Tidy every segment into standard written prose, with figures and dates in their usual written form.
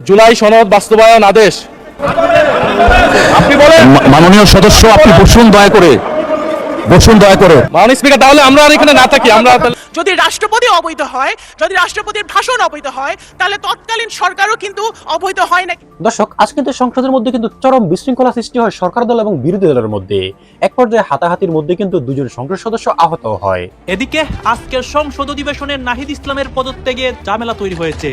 জুলাই সনদ বাস্তবায়ন আদেশ। আপনি বলেন মাননীয় সদস্য, আপনি বসুন দয়া করে, বসুন দয়া করে। মাননীয় স্পিকার, তাহলে আমরা আর এখানে না থাকি। আমরা যদি রাষ্ট্রপতি অবৈধ হয়, যদি রাষ্ট্রপতির ভাষণ অবৈধ হয়, তাহলে তৎকালীন সরকারও কিন্তু অবৈধ হয় না। দর্শক, আজ কিন্তু সংসদের মধ্যে কিন্তু চরম বিশৃঙ্খলা সৃষ্টি হয় সরকার দল এবং বিরোধী দলের মধ্যে। এক পর্যায়ে হাতাহাতির মধ্যে কিন্তু দুজন সংসদ সদস্য আহত হয়। এদিকে আজকের সংসদ অধিবেশনে নাহিদ ইসলামের পদত্যাগে ঝামেলা তৈরি হয়েছে।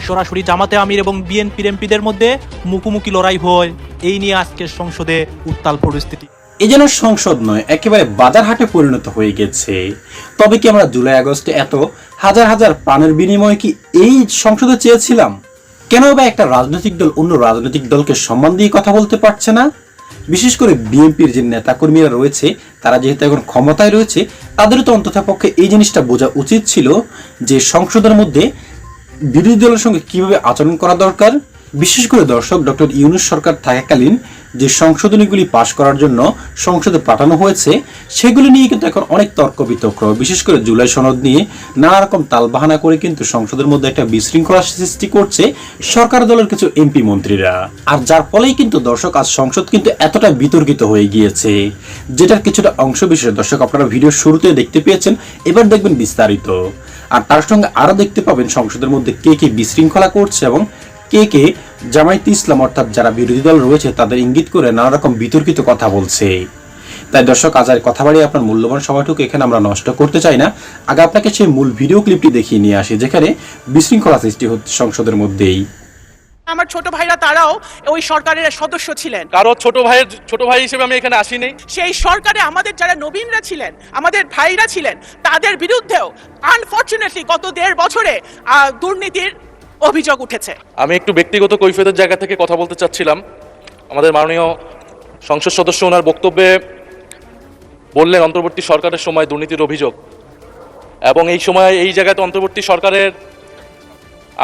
সরাসরি জামাতে আমির এবং বিএনপির এমপিদের মধ্যে মুখোমুখি লড়াই হয়। এই নিয়ে আজকের সংসদে উত্তাল পরিস্থিতি। এ যেন সংসদ নয়, একেবারে বাজার হাটে পরিণত হয়ে গেছে। তবে কি আমরা জুলাই আগস্টে এত হাজার হাজার প্রাণের বিনিময়ে কি এই সংসদে চেয়েছিলাম? কেন বা একটা রাজনৈতিক দল অন্য রাজনৈতিক দলকে সম্মান দিয়ে কথা বলতে পারছে না? বিশেষ করে বিএনপির যে নেতাকর্মীরা রয়েছে, তারা যেহেতু এখন ক্ষমতায় রয়েছে, তাদের তো অন্ততপক্ষে এই জিনিসটা বোঝা উচিত ছিল যে সংসদের মধ্যে বিরোধী দলের সঙ্গে কিভাবে আচরণ করা দরকার। বিশেষ করে দর্শক, ডক্টর ইউনূস সরকার থাকাকালীন যে সংশোধনীগুলি পাশ করার জন্য সংসদে পাঠানো হয়েছে, সেগুলি নিয়ে কিন্তু এখন অনেক তর্ক বিতর্ক, বিশেষ করে জুলাই সনদ নিয়ে নানা রকম তালবাহানা করে কিন্তু সংসদের মধ্যে একটা বিশৃঙ্খলা সৃষ্টি করছে সরকার দলের কিছু এমপি মন্ত্রীরা। আর যার ফলেই কিন্তু দর্শক আজ সংসদ কিন্তু এতটা বিতর্কিত হয়ে গিয়েছে, যেটার কিছুটা অংশ বিশেষ দর্শক আপনারা ভিডিওর শুরুতে দেখতে পেয়েছেন। এবার দেখবেন বিস্তারিত। আর তার সঙ্গে আরো দেখতে পাবেন সংসদের মধ্যে কে কে বিশৃঙ্খলা করছে এবং কে কে জামায়াতে ইসলাম অর্থাৎ যারা বিরোধী দল রয়েছে তাদের ইঙ্গিত করে নানা রকম বিতর্কিত কথা বলছে। তাই দর্শক, আজ আর কথা বাড়িয়ে আপনার মূল্যবান সময়টুকু এখানে আমরা নষ্ট করতে চাই না। আগে আপনাকে সেই মূল ভিডিও ক্লিপটি দেখিয়ে নিয়ে আসি, যেখানে বিশৃঙ্খলা সৃষ্টি হচ্ছে সংসদের মধ্যেই। আমার ছোট ভাইরা তারাও ওই সরকারের সদস্য ছিলেন। কারো ছোট ভাই হিসেবে আমি এখানে আসিনি। সেই সরকারে আমাদের যারা নবীনরা ছিলেন, আমাদের ভাইরা ছিলেন, তাদের বিরুদ্ধেও আনফরচুনেটলি গত 1.5 বছরে দুর্নীতির অভিযোগ উঠেছে। আমি একটু ব্যক্তিগত কৈফিয়তের জায়গা থেকে কথা বলতে চাচ্ছিলাম। আমাদের মাননীয় সংসদ সদস্য ওনার বক্তব্যে বললেন অন্তর্বর্তী সরকারের সময় দুর্নীতির অভিযোগ, এবং এই সময় এই জায়গাতে অন্তর্বর্তী সরকারের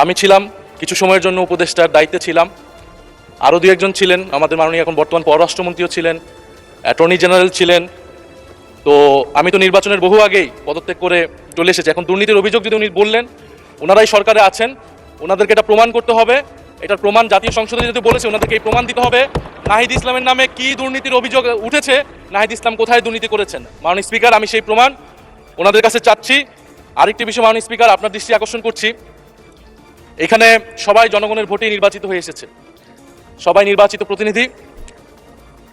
আমি ছিলাম, কিছু সময়ের জন্য উপদেষ্টার দায়িত্বে ছিলাম, আরও 2-1 জন ছিলেন। আমাদের মাননীয় এখন বর্তমান পররাষ্ট্রমন্ত্রীও ছিলেন, অ্যাটর্নি জেনারেল ছিলেন। তো আমি তো নির্বাচনের বহু আগেই পদত্যাগ করে চলে এসেছি। এখন দুর্নীতির অভিযোগ যদি উনি বললেন, ওনারাই সরকারে আছেন, ওনাদেরকে এটা প্রমাণ করতে হবে। এটার প্রমাণ জাতীয় সংসদে যদি বলেছে, ওনাদেরকে এই প্রমাণ দিতে হবে নাহিদ ইসলামের নামে কি দুর্নীতির অভিযোগ উঠেছে, নাহিদ ইসলাম কোথায় দুর্নীতি করেছেন। মাননীয় স্পিকার, আমি সেই প্রমাণ ওনাদের কাছে চাচ্ছি। আরেকটি বিষয় মাননীয় স্পিকার, আপনার দৃষ্টি আকর্ষণ করছি, এখানে সবাই জনগণের ভোটে নির্বাচিত হয়ে এসেছে, সবাই নির্বাচিত প্রতিনিধি।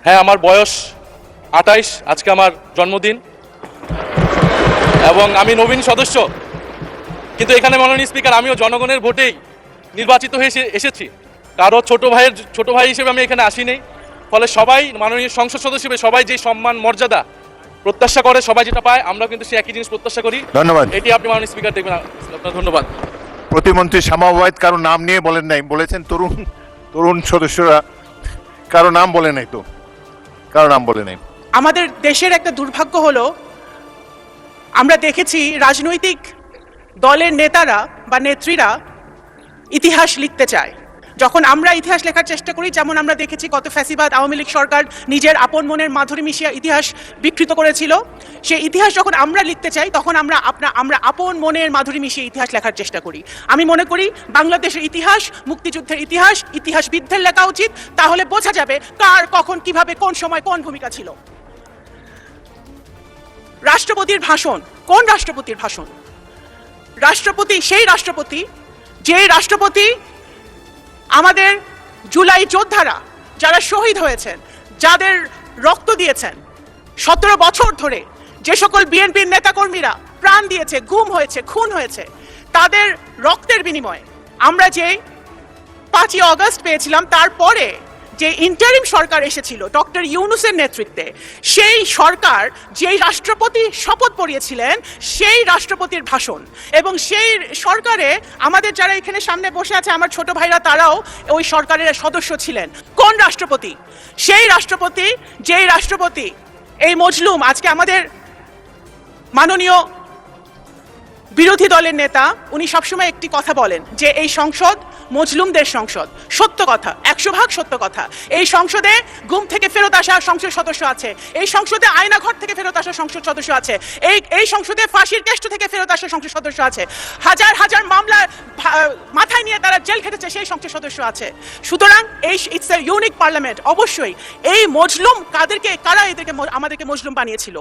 হ্যাঁ, আমার বয়স 28, আজকে আমার জন্মদিন এবং আমি নবীন সদস্য, কিন্তু এখানে মাননীয় স্পিকার আমিও জনগণের ভোটেই নির্বাচিত হয়ে এসেছি। কারো ছোট ভাই হিসেবে আমি এখানে আসিনি। ফলে সবাই মাননীয় সংসদ সদস্য হিসেবে সবাই যে সম্মান মর্যাদা প্রত্যাশা করে, সবাই যেটা পায়, আমরা কিন্তু সেই একই জিনিস প্রত্যাশা করি। ধন্যবাদ। এটি আপনি মাননীয় স্পিকার দেখবেন। আপনার ধন্যবাদ। প্রতিমন্ত্রী শামা ওবায়েদ কারো নাম নিয়ে বলেন নাই, বলেছেন তরুণ সদস্যরা, কারো নাম বলে নাই, তো কারো নাম বলে নাই। আমাদের দেশের একটা দুর্ভাগ্য হলো, আমরা দেখেছি রাজনৈতিক দলের নেতারা বা নেত্রীরা ইতিহাস লিখতে চায়। যখন আমরা ইতিহাস লেখার চেষ্টা করি, যেমন আমরা দেখেছি গত ফ্যাসিবাদ আওয়ামী লীগ সরকার নিজের আপন মনের মাধুরী মিশিয়ে ইতিহাস বিকৃত করেছিল, সেই ইতিহাস যখন আমরা লিখতে চাই, তখন আমরা আপন মনের মাধুরী মিশিয়ে ইতিহাস লেখার চেষ্টা করি। আমি মনে করি বাংলাদেশের ইতিহাস, মুক্তিযুদ্ধের ইতিহাসবিদদের লেখা উচিত। তাহলে বোঝা যাবে কার কখন কিভাবে কোন সময় কোন ভূমিকা ছিল। রাষ্ট্রপতির ভাষণ, কোন রাষ্ট্রপতির ভাষণ? রাষ্ট্রপতি সেই রাষ্ট্রপতি যে রাষ্ট্রপতি আমাদের জুলাই যোদ্ধারা যারা শহীদ হয়েছেন, যাদের রক্ত দিয়েছেন 17 বছর ধরে, যে সকল বিএনপির নেতাকর্মীরা প্রাণ দিয়েছে, গুম হয়েছে, খুন হয়েছে, তাদের রক্তের বিনিময়ে আমরা যে 5ই আগস্ট পেয়েছিলাম, তারপরে যে ইন্টারিম সরকার এসেছিল ডক্টর ইউনূসের নেতৃত্বে, সেই সরকার যেই রাষ্ট্রপতি শপথ পড়িয়েছিলেন, সেই রাষ্ট্রপতির ভাষণ। এবং সেই সরকারে আমাদের যারা এখানে সামনে বসে আছে, আমার ছোট ভাইরা, তারাও ওই সরকারের সদস্য ছিলেন। কোন রাষ্ট্রপতি? সেই রাষ্ট্রপতি যেই রাষ্ট্রপতি এই মজলুম, আজকে আমাদের মাননীয় বিরোধী দলের নেতা উনি সবসময় একটি কথা বলেন যে এই সংসদ মজলুমদের সংসদ। সত্য কথা, 100% সত্য কথা। এই সংসদে গুম থেকে ফেরত আসা সংসদ সদস্য আছে, এই সংসদে আয়নাঘর থেকে ফেরত আসা সংসদ সদস্য আছে, এই সংসদে ফাঁসির কেষ্ট থেকে ফেরত আসা সংসদ সদস্য আছে, হাজার হাজার মামলা মাথায় নিয়ে তারা জেল খেটেছে সেই সংসদ সদস্য আছে। সুতরাং ইটস এ ইউনিক পার্লামেন্ট। অবশ্যই এই মজলুম কারা এদেরকে আমাদেরকে মজলুম বানিয়েছিল?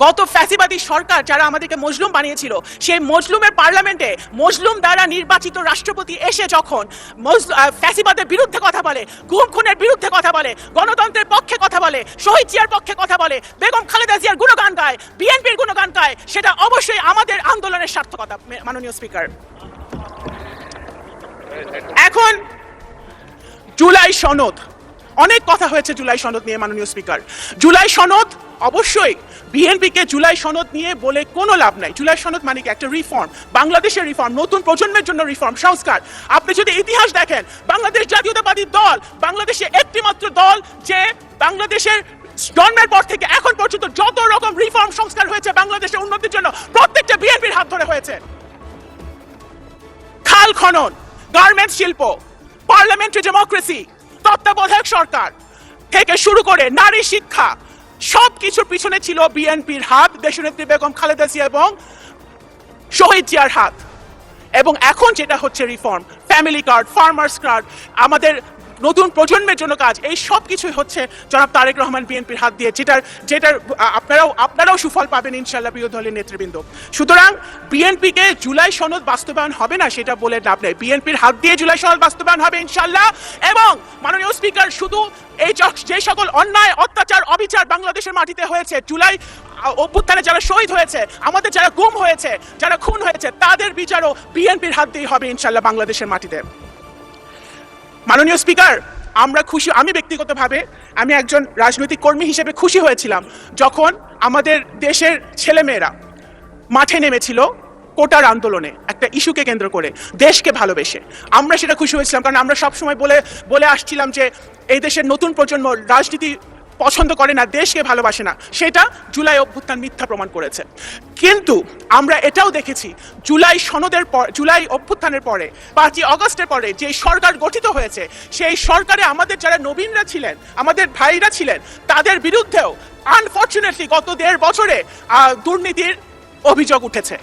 গত ফ্যাসিবাদী সরকার যারা আমাদেরকে মজলুম বানিয়েছিল, সেই মজলুমের পার্লামেন্টে মজলুম দ্বারা নির্বাচিত রাষ্ট্রপতি এসে যখন ফ্যাসিবাদের বিরুদ্ধে কথা বলে, গুম খুনের বিরুদ্ধে কথা বলে, গণতন্ত্রের পক্ষে কথা বলে, শহীদ জিয়ার পক্ষে কথা বলে, বেগম খালেদা জিয়ার গুণগান গায়, বিএনপির গুণগান গায়, সেটা অবশ্যই আমাদের আন্দোলনের সার্থকতা। মাননীয় স্পিকার, এখন জুলাই সনদ, অনেক কথা হয়েছে জুলাই সনদ নিয়ে। মাননীয় স্পিকার, জুলাই সনদ, অবশ্যই বিএনপিকে জুলাই সনদ নিয়ে বলে কোনো লাভ নাই। জুলাই সনদ মানে কি? একটা রিফর্ম, বাংলাদেশের রিফর্ম, নতুন প্রজন্মের জন্য রিফর্ম, সংস্কার। আপনি যদি ইতিহাস দেখেন, বাংলাদেশ জাতীয়তাবাদী দল বাংলাদেশে একটি মাত্র দল যে বাংলাদেশের জন্মের পর থেকে এখন পর্যন্ত যত রকম রিফর্ম সংস্কার হয়েছে বাংলাদেশের উন্নতির জন্য, প্রত্যেকটা বিএনপির হাত ধরে হয়েছে। খাল খনন, গার্মেন্টস শিল্প, পার্লামেন্টারি ডেমোক্রেসি, তত্ত্বাবধায়ক সরকার থেকে শুরু করে নারী শিক্ষা, সবকিছুর পিছনে ছিল বিএনপির হাত, দেশনেত্রী বেগম খালেদা জিয়া এবং শহীদ জিয়ার হাত। এবং এখন যেটা হচ্ছে reform, family card, farmers card, আমাদের নতুন প্রজন্মের জন্য কাজ, এই সব কিছুই হচ্ছে জনাব তারেক রহমান বিএনপির হাত দিয়ে, যেটার আপনারাও সুফল পাবেন ইনশাল্লাহ প্রিয় দলের নেতৃবৃন্দ। সুতরাং বিএনপিকে জুলাই সনদ বাস্তবায়ন হবে না সেটা বলে লাভ নেই, বিএনপির হাত দিয়ে জুলাই সনদ বাস্তবায়ন হবে ইনশাল্লাহ। এবং মাননীয় স্পিকার, শুধু এই যে সকল অন্যায়, অত্যাচার, অবিচার বাংলাদেশের মাটিতে হয়েছে, জুলাই অভ্যুত্থানে যারা শহীদ হয়েছে, আমাদের যারা গুম হয়েছে, যারা খুন হয়েছে, তাদের বিচারও বিএনপির হাত দিয়েই হবে ইনশাল্লাহ বাংলাদেশের মাটিতে। মাননীয় স্পিকার, আমরা খুশি, আমি ব্যক্তিগতভাবে আমি একজন রাজনৈতিক কর্মী হিসেবে খুশি হয়েছিলাম যখন আমাদের দেশের ছেলেমেয়েরা মাঠে নেমেছিল কোটার আন্দোলনে, একটা ইস্যুকে কেন্দ্র করে, দেশকে ভালোবেসে। আমরা সেটা খুশি হয়েছিলাম, কারণ আমরা সবসময় বলে আসছিলাম যে এই দেশের নতুন প্রজন্ম রাজনীতি পছন্দ করে না, দেশকে ভালোবাসে না। সেটা জুলাই অভ্যুত্থান মিথ্যা প্রমাণ করেছে। কিন্তু আমরা এটাও দেখেছি জুলাই সনদের পর, জুলাই অভ্যুত্থানের পরে, 5ই আগস্টের পরে যে সরকার গঠিত হয়েছে, সেই সরকারে আমাদের যারা নবীনরা ছিলেন, আমাদের ভাইরা ছিলেন, তাদের বিরুদ্ধেও আনফরচুনেটলি গত 1.5 বছরে দুর্নীতির অভিযোগ উঠেছে।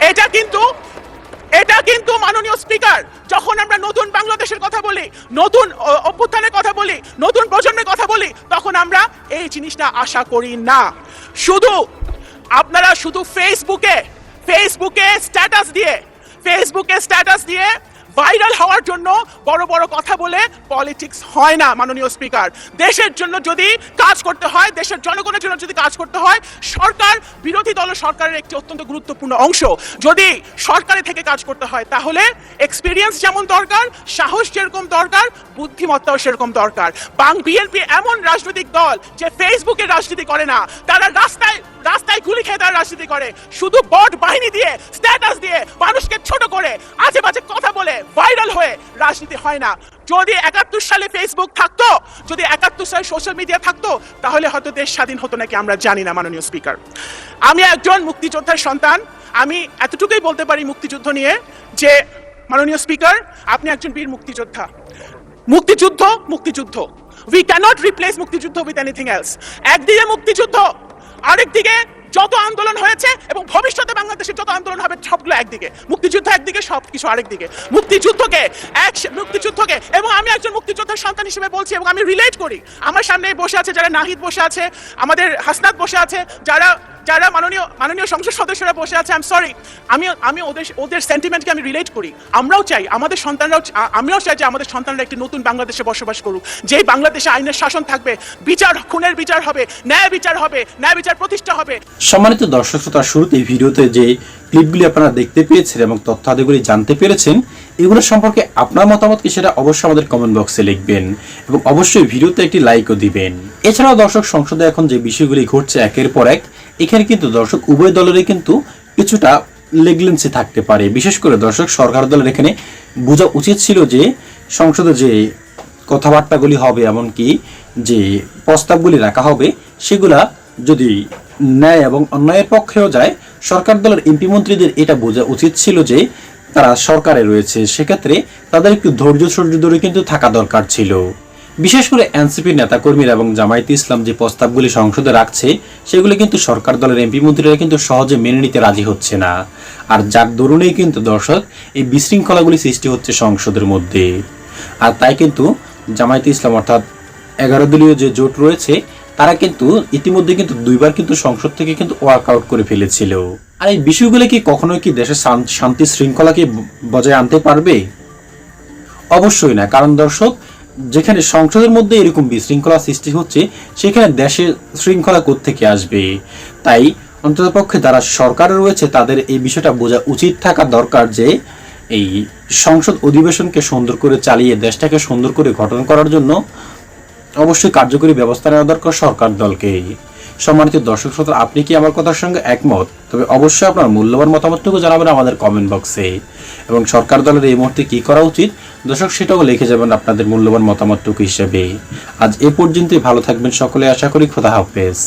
এটা কিন্তু মাননীয় স্পিকার, যখন আমরা নতুন বাংলাদেশের কথা বলি, নতুন অভ্যুত্থানের কথা বলি, নতুন প্রজন্মের কথা বলি, তখন আমরা এই জিনিসটা আশা করি না। আপনারা শুধু ফেসবুকে স্ট্যাটাস দিয়ে ভাইরাল হওয়ার জন্য বড় বড় কথা বলে পলিটিক্স হয় না। মাননীয় স্পিকার, দেশের জন্য যদি কাজ করতে হয়, দেশের জনগণের জন্য যদি কাজ করতে হয়, সরকার, বিরোধী দল সরকারের একটি অত্যন্ত গুরুত্বপূর্ণ অংশ, যদি সরকারে থেকে কাজ করতে হয়, তাহলে এক্সপিরিয়েন্স যেমন দরকার, সাহস যেরকম দরকার, বুদ্ধিমত্তাও সেরকম দরকার। বিএনপি এমন রাজনৈতিক দল যে ফেসবুকে রাজনীতি করে না, তারা রাস্তায় গুলি খেয়ে তারা রাজনীতি করে, শুধু বট বাহিনী দিয়ে, স্ট্যাটাস দিয়ে, মানুষকে ছোট করে, আজে বাজে কথা বলে ভাইরাল হয়ে রাজনীতি হয় না। যদি 71 সালে ফেসবুক থাকতো, যদি 71 সালে সোশ্যাল মিডিয়া থাকতো, তাহলে হয়তো দেশ স্বাধীন হতো নাকি আমরা জানি না। মাননীয় স্পিকার, আমি একজন মুক্তিযোদ্ধার সন্তান, আমি এতটুকুই বলতে পারি মুক্তিযুদ্ধ নিয়ে যে মাননীয় স্পিকার, আপনি একজন বীর মুক্তিযোদ্ধা। মুক্তিযুদ্ধ উই ক্যানট রিপ্লেস মুক্তিযুদ্ধ উইথ এনিথিং এলস। একদিকে মুক্তিযুদ্ধ, আরেকদিকে যত আন্দোলন হয়েছে এবং ভবিষ্যতে বাংলাদেশে যত আন্দোলন হবে, সবগুলো একদিকে, মুক্তিযুদ্ধ একদিকে, সবকিছু আরেকদিকে। মুক্তিযুদ্ধকে এবং আমি একজন মুক্তিযোদ্ধার সন্তান হিসেবে বলছি, এবং আমি রিলেট করি। আমার সামনে বসে আছে যারা, নাহিদ বসে আছে, আমাদের হাসনাত বসে আছে, যারা মাননীয় সংসদ সদস্যরা বসে আছে, আই এম সরি, আমি ওদের সেন্টিমেন্টকে আমি রিলেট করি। আমরাও চাই আমাদের সন্তানরাও, আমিও চাই যে আমাদের সন্তানরা একটি নতুন বাংলাদেশে বসবাস করুক, যেই বাংলাদেশে আইনের শাসন থাকবে, খুনের বিচার হবে, ন্যায় বিচার প্রতিষ্ঠা হবে। সম্মানিত দর্শক শ্রোতা, শুরুতে ভিডিওতে যে ক্লিপগুলি আপনারা দেখতে পেয়েছেন এবং তথ্যাদিগুলি জানতে পেরেছেন, এগুলো সম্পর্কে আপনার মতামত কি সেটা অবশ্যই আমাদের কমেন্ট বক্সে লিখবেন এবং অবশ্যই ভিডিওতে একটি লাইকও দিবেন। এছাড়াও দর্শক, সংসদে এখন যে বিষয়গুলি ঘটছে একের পর এক, এখানে কিন্তু দর্শক উভয় দলেরই কিন্তু কিছুটা লেগলেন্সি থাকতে পারে। বিশেষ করে দর্শক, সরকার দলের এখানে বোঝা উচিত ছিল যে সংসদে যে কথাবার্তাগুলি হবে, এমনকি যে প্রস্তাবগুলি রাখা হবে, সেগুলা যদি ন্যায় এবং অন্যায়ের পক্ষেও যায়, সরকার দলের এমপি মন্ত্রীদের এটা বোঝা উচিত ছিল যে তারা সরকারে রয়েছে, সেক্ষেত্রে তাদের একটু ধৈর্য সহ্য ধরে কিন্তু থাকা দরকার ছিল। বিশেষ করে এনসিপি নেতাকর্মীরা এবং জামায়াতে ইসলাম যে প্রস্তাবগুলি সংসদে রাখছে সেগুলি কিন্তু সরকার দলের এমপি মন্ত্রীরা কিন্তু সহজে মেনে নিতে রাজি হচ্ছে না। আর যার দরুনেই কিন্তু দর্শক এই বিশৃঙ্খলাগুলি সৃষ্টি হচ্ছে সংসদের মধ্যে। আর তাই কিন্তু জামায়াতে ইসলাম অর্থাৎ 11 দলীয় যে জোট রয়েছে তারা কিন্তু ইতিমধ্যে কিন্তু 2বার কিন্তু সংসদ থেকে কিন্তু ওয়ার্কআউট করে ফেলেছিল। আর এই বিষয়গুলো কি কখনোই কি দেশের শান্তি শৃঙ্খলাকে বজায় আনতে পারবে? অবশ্যই না। কারণ দর্শক, যেখানে সংসদের মধ্যে এরকম বিশৃঙ্খলা সৃষ্টি হচ্ছে সেখানে দেশের শৃঙ্খলা কোত্থেকে আসবে? তাই অন্ততপক্ষে যারা সরকারে রয়েছে তাদের এই বিষয়টা বোঝা উচিত থাকা দরকার যে এই সংসদ অধিবেশনকে সুন্দর করে চালিয়ে দেশটাকে সুন্দর করে গঠন করার জন্য অবশ্যই কার্যকরী ব্যবস্থা নেওয়া দরকার সরকার দলকে। সম্মানিত দর্শক শ্রোতা, আপনি কি আমার কথার সঙ্গে একমত? তবে অবশ্যই আপনার মূল্যবান মতামতটুকু জানাবেন আমাদের কমেন্ট বক্সে। এবং সরকার দলের এই মুহূর্তে কি করা উচিত দর্শক সেটাও লিখে যাবেন আপনাদের মূল্যবান মতামতটুকু হিসেবে। আজ এ পর্যন্তই। ভালো থাকবেন সকলে, আশা করি। খোদা হাফেজ।